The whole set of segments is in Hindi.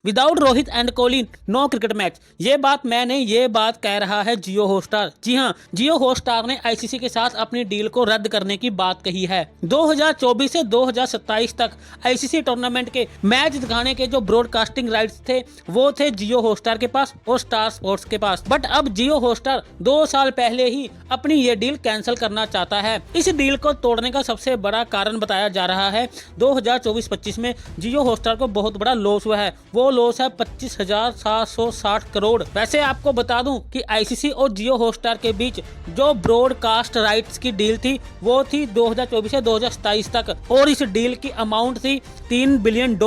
Without Rohit and Kohli no cricket match. ये बात मैं नहीं, ये बात कह रहा है जियो हॉटस्टार। जी हां, जियो हॉटस्टार ने आईसीसी के साथ अपनी डील को रद्द करने की बात कही है। 2024 से 2027 तक आईसीसी टूर्नामेंट के मैच दिखाने के जो ब्रॉडकास्टिंग राइट्स थे वो थे जियो हॉटस्टार के पास और स्टार स्पोर्ट्स के पास। बट अब जियो हॉटस्टार 2 साल पहले ही अपनी ये डील कैंसिल करना चाहता है। इस डील को तोड़ने का सबसे बड़ा कारण बताया जा रहा है 2024-25 में जियो हॉटस्टार को बहुत बड़ा लॉस हुआ है। वो लॉस है 25,760 करोड़। वैसे आपको बता दूं कि आईसीसी और जियो हॉटस्टार के बीच जो ब्रॉडकास्ट राइट्स की डील थी वो थी 2024 से 2027 तक और इस डील की अमाउंट थी $3 बिलियन।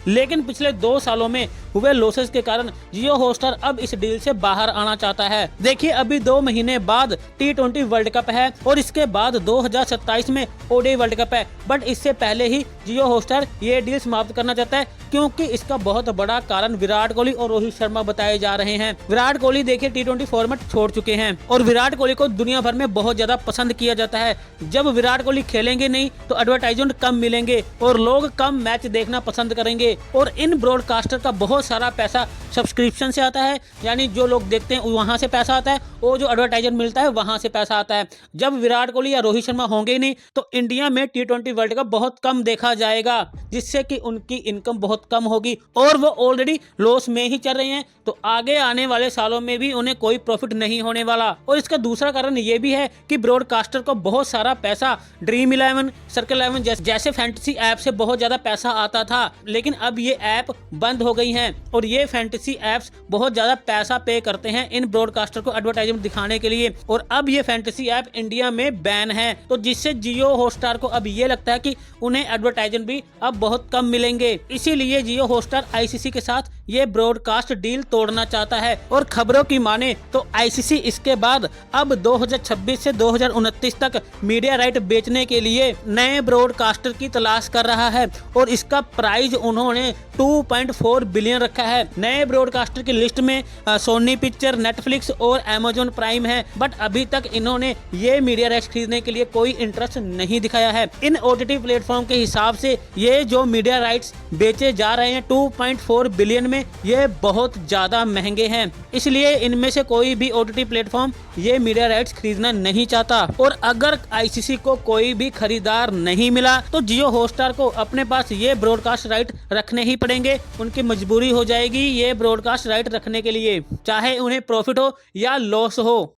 लेकिन पिछले 2 सालों में हुए लॉसेस के कारण जियो हॉटस्टार अब इस डील से बाहर आना चाहता है। देखिए, अभी 2 महीने बाद T20 वर्ल्ड कप है और इसके बाद 2027 में ओडीआई वर्ल्ड कप है। बट इससे पहले ही जियो हॉटस्टार ये डील समाप्त करना चाहता है क्योंकि इसका बहुत बड़ा कारण विराट कोहली और रोहित शर्मा बताए जा रहे हैं। विराट कोहली देखिए T20 फॉर्मेट छोड़ चुके हैं और विराट कोहली को दुनिया भर में बहुत ज्यादा पसंद किया जाता है। जब विराट कोहली खेलेंगे नहीं तो एडवर्टाइजमेंट कम मिलेंगे और लोग कम मैच देखना पसंद करेंगे और इन ब्रॉडकास्टर का बहुत सारा पैसा सब्सक्रिप्शन से आता है, यानी जो लोग देखते हैं वहां से पैसा आता है और जो एडवर्टाइजमेंट मिलता है वहां से पैसा आता है। जब विराट कोहली या रोहित शर्मा होंगे ही नहीं तो इंडिया में T20 वर्ल्ड कप बहुत कम देखा जाएगा, जिससे कि उनकी इनकम बहुत कम होगी और वो ऑलरेडी लॉस में ही चल रहे हैं तो आगे आने वाले सालों में भी उन्हें कोई प्रॉफिट नहीं होने वाला। और इसका दूसरा कारण ये भी है कि ब्रॉडकास्टर को बहुत सारा पैसा ड्रीम11, सर्कल 11 जैसे फैंटेसी ऐप से बहुत ज्यादा पैसा आता था, लेकिन अब ये ऐप बंद हो गई हैं और ये फैंटेसी ऐप्स बहुत ज्यादा पैसा पे करते हैं इन ब्रॉडकास्टर को एडवर्टाइजमेंट दिखाने के लिए और अब ये फैंटेसी ऐप इंडिया में बैन है। तो जिससे जियो हॉटस्टार को अब ये लगता है कि उन्हें एडवर्टाइजमेंट भी अब बहुत कम मिलेंगे, इसीलिए जियो हॉटस्टार आईसीसी के साथ ये ब्रॉडकास्ट डील तोड़ना चाहता है। और खबरों की माने तो आईसीसी इसके बाद अब 2026 से 2029 तक मीडिया राइट बेचने के लिए नए ब्रॉडकास्टर की तलाश कर रहा है और इसका प्राइस उन्होंने 2.4 बिलियन रखा है। नए ब्रॉडकास्टर की लिस्ट में सोनी पिक्चर, नेटफ्लिक्स और अमेजॉन प्राइम है। बट अभी तक इन्होंने ये मीडिया राइट्स खरीदने के लिए कोई इंटरेस्ट नहीं दिखाया है। इन ओटीटी प्लेटफॉर्म के हिसाब से ये जो मीडिया राइट्स बेचे जा रहे हैं 2.4 बिलियन में, ये बहुत ज्यादा महंगे हैं, इसलिए इनमें से कोई भी ओटीटी प्लेटफॉर्म ये मीडिया राइट्स खरीदना नहीं चाहता। और अगर आईसीसी को कोई भी खरीदार नहीं मिला तो जियो हॉटस्टार को अपने पास ये ब्रॉडकास्ट राइट रखने ही पड़ेंगे। उनकी मजबूरी हो जाएगी ये ब्रॉडकास्ट राइट रखने के लिए, चाहे उन्हें प्रॉफिट हो या लॉस हो।